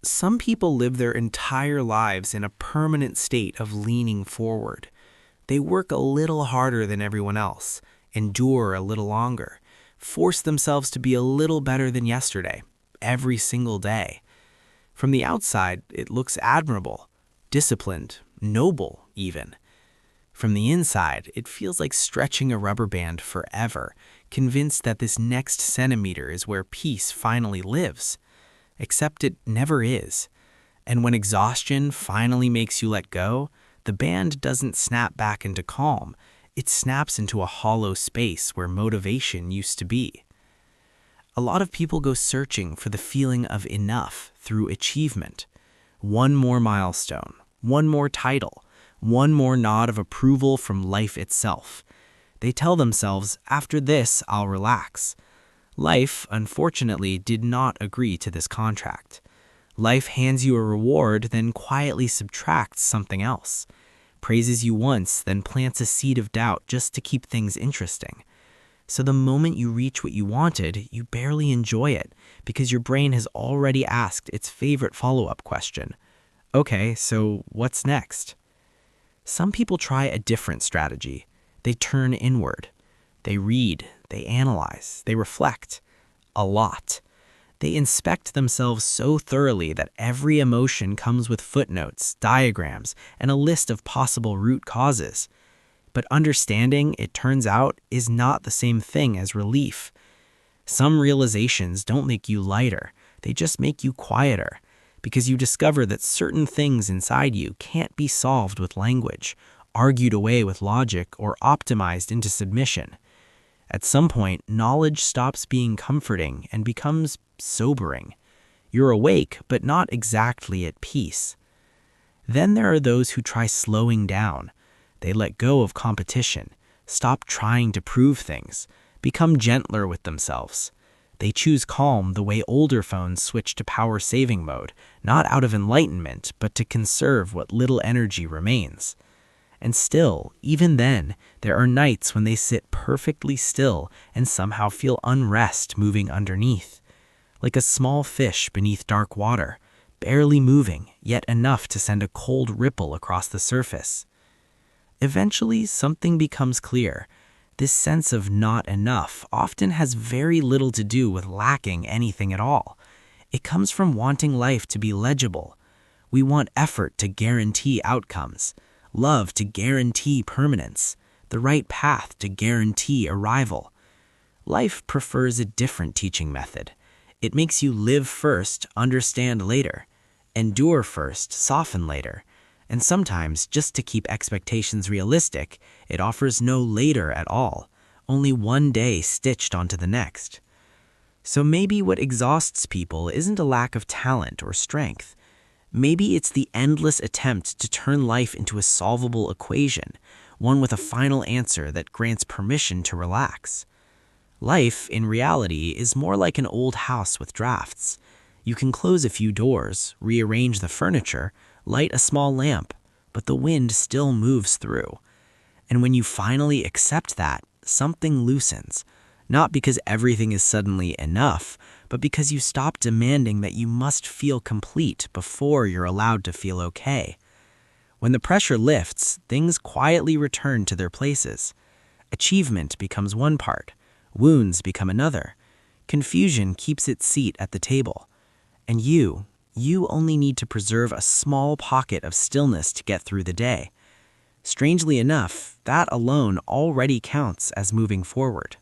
Some people live their entire lives in a permanent state of leaning forward. They work a little harder than everyone else, endure a little longer, force themselves to be a little better than yesterday, every single day. From the outside, it looks admirable, disciplined, noble even. From the inside, it feels like stretching a rubber band forever, convinced that this next centimeter is where peace finally lives. Except it never is. And when exhaustion finally makes you let go, the band doesn't snap back into calm. It snaps into a hollow space where motivation used to be. A lot of people go searching for the feeling of enough through achievement. One more milestone, one more title, one more nod of approval from life itself. They tell themselves, after this, I'll relax. Life, unfortunately, did not agree to this contract. Life hands you a reward, then quietly subtracts something else. Praises you once, then plants a seed of doubt just to keep things interesting. So the moment you reach what you wanted, you barely enjoy it because your brain has already asked its favorite follow-up question. Okay, so what's next? Some people try a different strategy. They turn inward. They read, they analyze, they reflect. A lot. They inspect themselves so thoroughly that every emotion comes with footnotes, diagrams, and a list of possible root causes. But understanding, it turns out, is not the same thing as relief. Some realizations don't make you lighter, they just make you quieter, because you discover that certain things inside you can't be solved with language, argued away with logic, or optimized into submission. At some point, knowledge stops being comforting and becomes sobering. You're awake, but not exactly at peace. Then there are those who try slowing down. They let go of competition, stop trying to prove things, become gentler with themselves. They choose calm the way older phones switch to power-saving mode, not out of enlightenment, but to conserve what little energy remains. And still, even then, there are nights when they sit perfectly still and somehow feel unrest moving underneath. Like a small fish beneath dark water, barely moving, yet enough to send a cold ripple across the surface. Eventually, something becomes clear. This sense of not enough often has very little to do with lacking anything at all. It comes from wanting life to be legible. We want effort to guarantee outcomes, love to guarantee permanence, the right path to guarantee arrival. Life prefers a different teaching method. It makes you live first, understand later, endure first, soften later. And sometimes, just to keep expectations realistic, it offers no later at all, only one day stitched onto the next. So maybe what exhausts people isn't a lack of talent or strength. Maybe it's the endless attempt to turn life into a solvable equation, one with a final answer that grants permission to relax. Life, in reality, is more like an old house with drafts. You can close a few doors, rearrange the furniture, light a small lamp, but the wind still moves through. And when you finally accept that, something loosens. Not because everything is suddenly enough, but because you stop demanding that you must feel complete before you're allowed to feel okay. When the pressure lifts, things quietly return to their places. Achievement becomes one part, wounds become another. Confusion keeps its seat at the table. And you only need to preserve a small pocket of stillness to get through the day. Strangely enough, that alone already counts as moving forward.